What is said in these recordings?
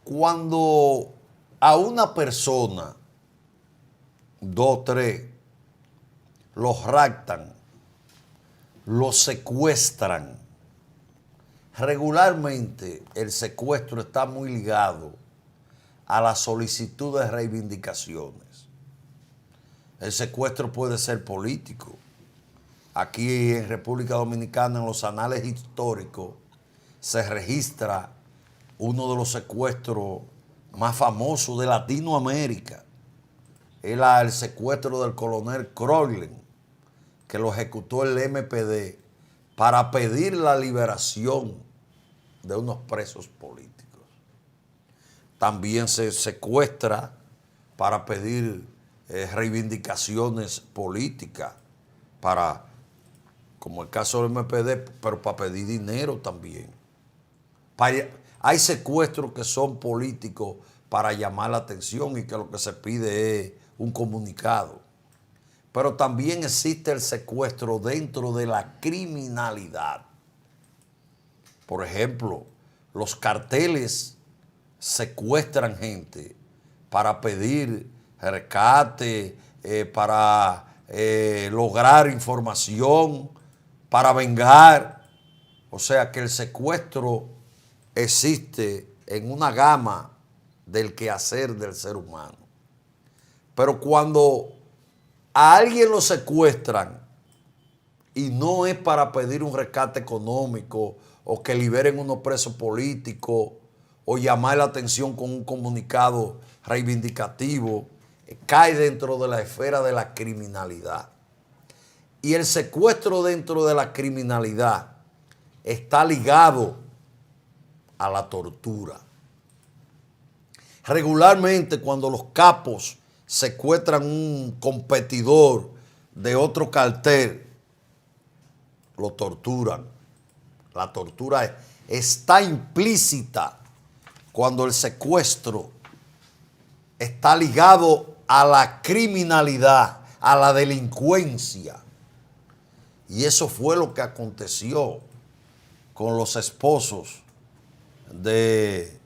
Cuando a una persona, 2, 3, los raptan, los secuestran, regularmente el secuestro está muy ligado a la solicitud de reivindicaciones. El secuestro puede ser político. Aquí en República Dominicana, en los anales históricos, se registra uno de los secuestros más famosos de Latinoamérica. Era el secuestro del coronel Crowley, que lo ejecutó el MPD para pedir la liberación de unos presos políticos. También se secuestra para pedir reivindicaciones políticas, como el caso del MPD, pero para pedir dinero también. Hay secuestros que son políticos para llamar la atención y que lo que se pide es un comunicado. Pero también existe el secuestro dentro de la criminalidad. Por ejemplo, los carteles secuestran gente para pedir rescate, para lograr información, para vengar. O sea que el secuestro existe en una gama del quehacer del ser humano. Pero cuando a alguien lo secuestran y no es para pedir un rescate económico o que liberen unos presos políticos o llamar la atención con un comunicado reivindicativo, cae dentro de la esfera de la criminalidad. Y el secuestro dentro de la criminalidad está ligado a la tortura. Regularmente cuando los capos secuestran un competidor de otro cartel, lo torturan. La tortura está implícita cuando el secuestro está ligado a la criminalidad, a la delincuencia. Y eso fue lo que aconteció con los esposos de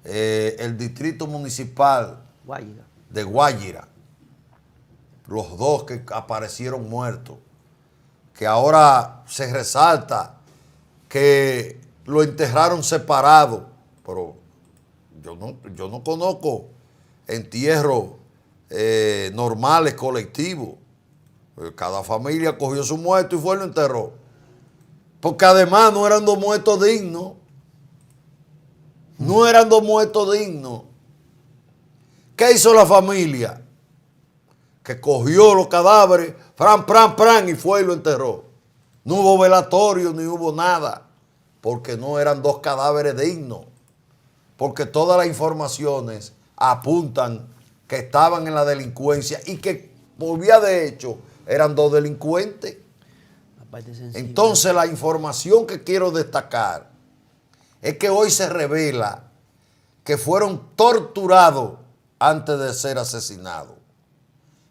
el distrito municipal de Guáyira, los dos que aparecieron muertos, que ahora se resalta que lo enterraron separado, pero yo no conozco entierros normales, colectivos. Cada familia cogió su muerto y fue y lo enterró. Porque además no eran dos muertos dignos. No eran dos muertos dignos. ¿Qué hizo la familia? Que cogió los cadáveres, y fue y lo enterró. No hubo velatorio ni hubo nada, porque no eran dos cadáveres dignos. Porque todas las informaciones apuntan que estaban en la delincuencia y que por vía de hecho eran dos delincuentes. Entonces la información que quiero destacar es que hoy se revela que fueron torturados antes de ser asesinados.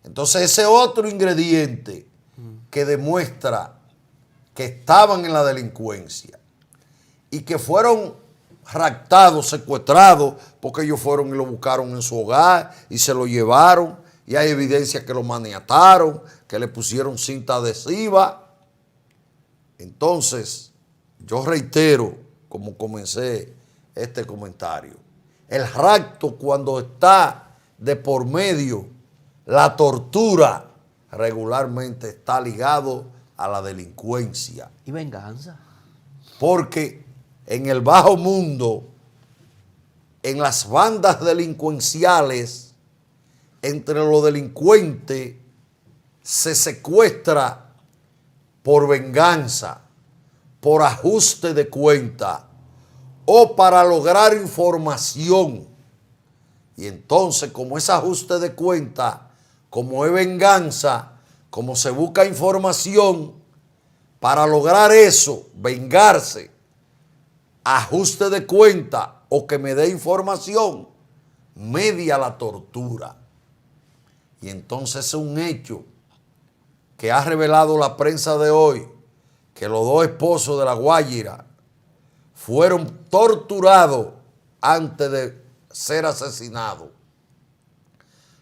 Entonces ese otro ingrediente que demuestra que estaban en la delincuencia y que fueron raptados, secuestrados, porque ellos fueron y lo buscaron en su hogar y se lo llevaron, y hay evidencia que lo maniataron, que le pusieron cinta adhesiva. Entonces, yo reitero, como comencé este comentario, el rapto, cuando está de por medio la tortura, regularmente está ligado a la delincuencia. ¿Y venganza? Porque en el bajo mundo, en las bandas delincuenciales, entre los delincuentes se secuestra por venganza, por ajuste de cuenta o para lograr información. Y entonces, como es ajuste de cuenta, como es venganza, como se busca información, para lograr eso, vengarse, ajuste de cuenta o que me dé información, media la tortura. Y entonces es un hecho que ha revelado la prensa de hoy, que los dos esposos de la Guáyira fueron torturados antes de ser asesinado.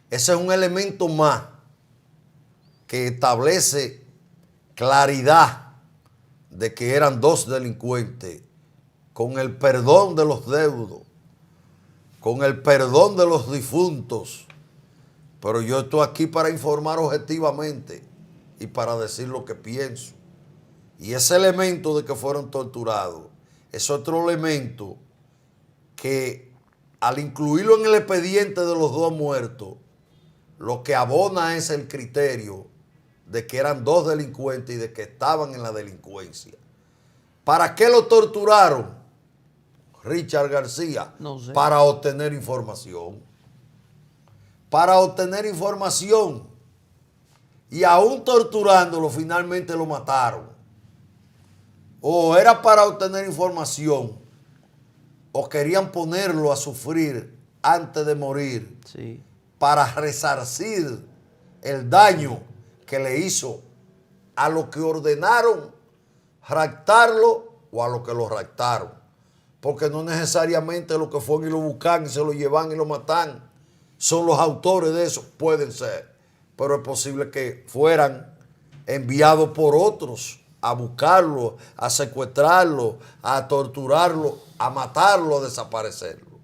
Ese es un elemento más que establece claridad de que eran dos delincuentes, con el perdón de los deudos, con el perdón de los difuntos. Pero yo estoy aquí para informar objetivamente y para decir lo que pienso. Y ese elemento de que fueron torturados es otro elemento que, al incluirlo en el expediente de los dos muertos, lo que abona es el criterio de que eran dos delincuentes y de que estaban en la delincuencia. ¿Para qué lo torturaron, Richard García? No sé. Para obtener información. Para obtener información. Y aún torturándolo, finalmente lo mataron. O era para obtener información, o querían ponerlo a sufrir antes de morir, Sí. para resarcir el daño que le hizo a los que ordenaron raptarlo o a los que lo raptaron. Porque no necesariamente los que fueron y lo buscan y se lo llevan y lo matan son los autores de eso, pueden ser, pero es posible que fueran enviados por otros a buscarlo, a secuestrarlo, a torturarlo, a matarlo, a desaparecerlo.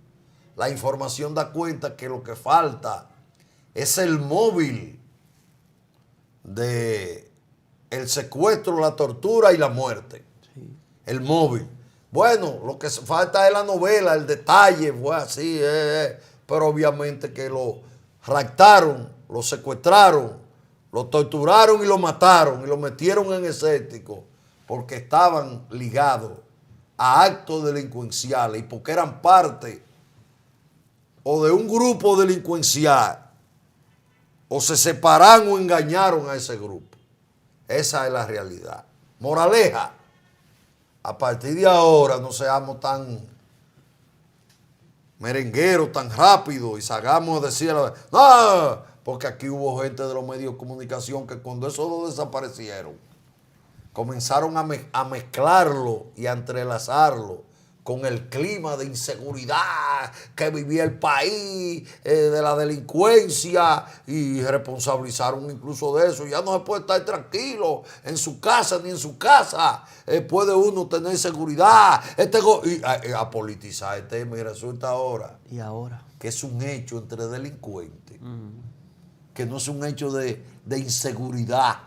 La información da cuenta que lo que falta es el móvil de el secuestro, la tortura y la muerte. Sí. El móvil. Bueno, lo que falta es la novela, el detalle, fue así, pero obviamente que lo raptaron, lo secuestraron, lo torturaron y lo mataron y lo metieron en escéptico porque estaban ligados a actos delincuenciales y porque eran parte o de un grupo delincuencial o se separaron o engañaron a ese grupo. Esa es la realidad. Moraleja, a partir de ahora no seamos tan merengueros, tan rápidos y salgamos a decir, no, porque aquí hubo gente de los medios de comunicación que cuando esos dos desaparecieron, comenzaron a mezclarlo y a entrelazarlo con el clima de inseguridad que vivía el país, de la delincuencia, y responsabilizaron incluso de eso. Ya no se puede estar tranquilo en su casa ni en su casa. Puede uno tener seguridad. Y a politizar este tema, y resulta ahora ¿Y ahora? que es un hecho entre delincuentes, que no es un hecho de inseguridad,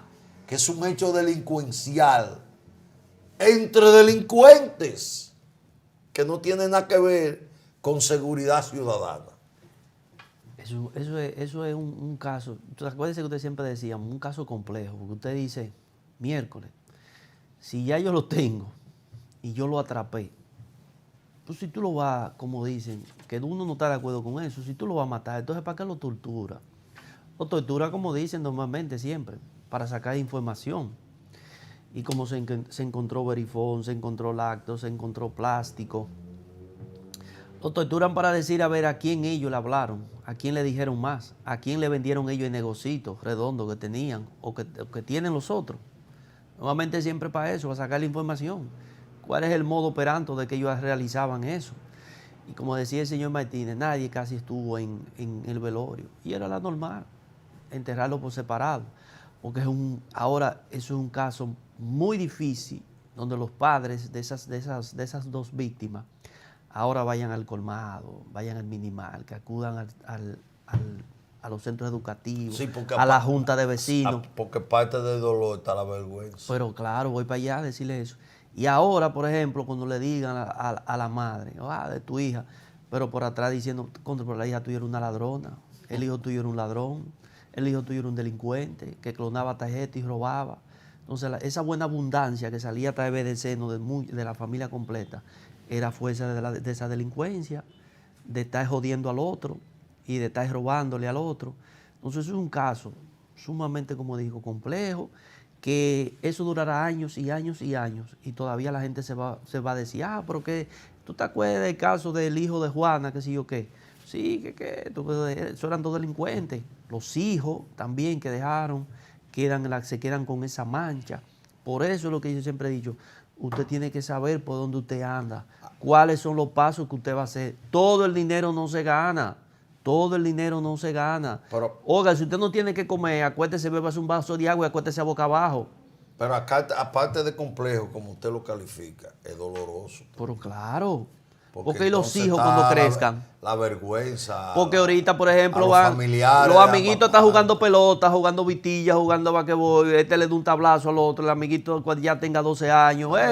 que es un hecho delincuencial entre delincuentes, que no tiene nada que ver con seguridad ciudadana. Eso es un caso. Acuérdese que usted siempre decía, un caso complejo, porque usted dice, miércoles, si ya yo lo tengo y yo lo atrapé, pues si tú lo vas, como dicen, que uno no está de acuerdo con eso, si tú lo vas a matar, entonces ¿para qué lo tortura? Lo tortura, como dicen normalmente siempre, para sacar información. Y como se encontró verifón, se encontró lácteos, se encontró plástico. Lo torturan para decir a ver a quién ellos le hablaron, a quién le dijeron más, a quién le vendieron ellos el negocito redondo que tenían o que tienen los otros. Normalmente siempre para eso, para sacar la información. ¿Cuál es el modo operante de que ellos realizaban eso? Y como decía el señor Martínez, nadie casi estuvo en el velorio. Y era la normal, enterrarlo por separado. Porque ahora eso es un caso muy difícil, donde los padres de esas dos víctimas ahora vayan al colmado, vayan al minimal, que acudan a los centros educativos, Sí, porque a la junta de vecinos. Porque parte del dolor está la vergüenza. Pero claro, voy para allá a decirle eso. Y ahora, por ejemplo, cuando le digan a la madre, de tu hija, pero por atrás diciendo, contra la hija tuya era una ladrona, el hijo tuyo era un ladrón, el hijo tuyo era un delincuente que clonaba tarjetas y robaba. Entonces, esa buena abundancia que salía a través del seno de la familia completa era fuerza de esa delincuencia, de estar jodiendo al otro y de estar robándole al otro. Entonces, eso es un caso sumamente, como digo, complejo, que eso durará años y años y años, y todavía la gente se va a decir, pero que tú te acuerdas del caso del hijo de Juana, que sé yo qué. Sí, eso eran dos delincuentes. Los hijos también que dejaron, se quedan con esa mancha. Por eso es lo que yo siempre he dicho, usted tiene que saber por dónde usted anda, cuáles son los pasos que usted va a hacer. Todo el dinero no se gana. Todo el dinero no se gana. Pero, Oiga, si usted no tiene que comer, acuéstese, bébase un vaso de agua y acuéstese a boca abajo. pero acá, aparte de complejo, como usted lo califica, es doloroso. Pero claro. Porque los entonces hijos está cuando crezcan. La vergüenza. Porque ahorita, por ejemplo, los van familiares los de amiguitos ambas están jugando partes. pelota, jugando vitilla, jugando basquetbol, este le da un tablazo al otro, el amiguito cuando ya tenga 12 años,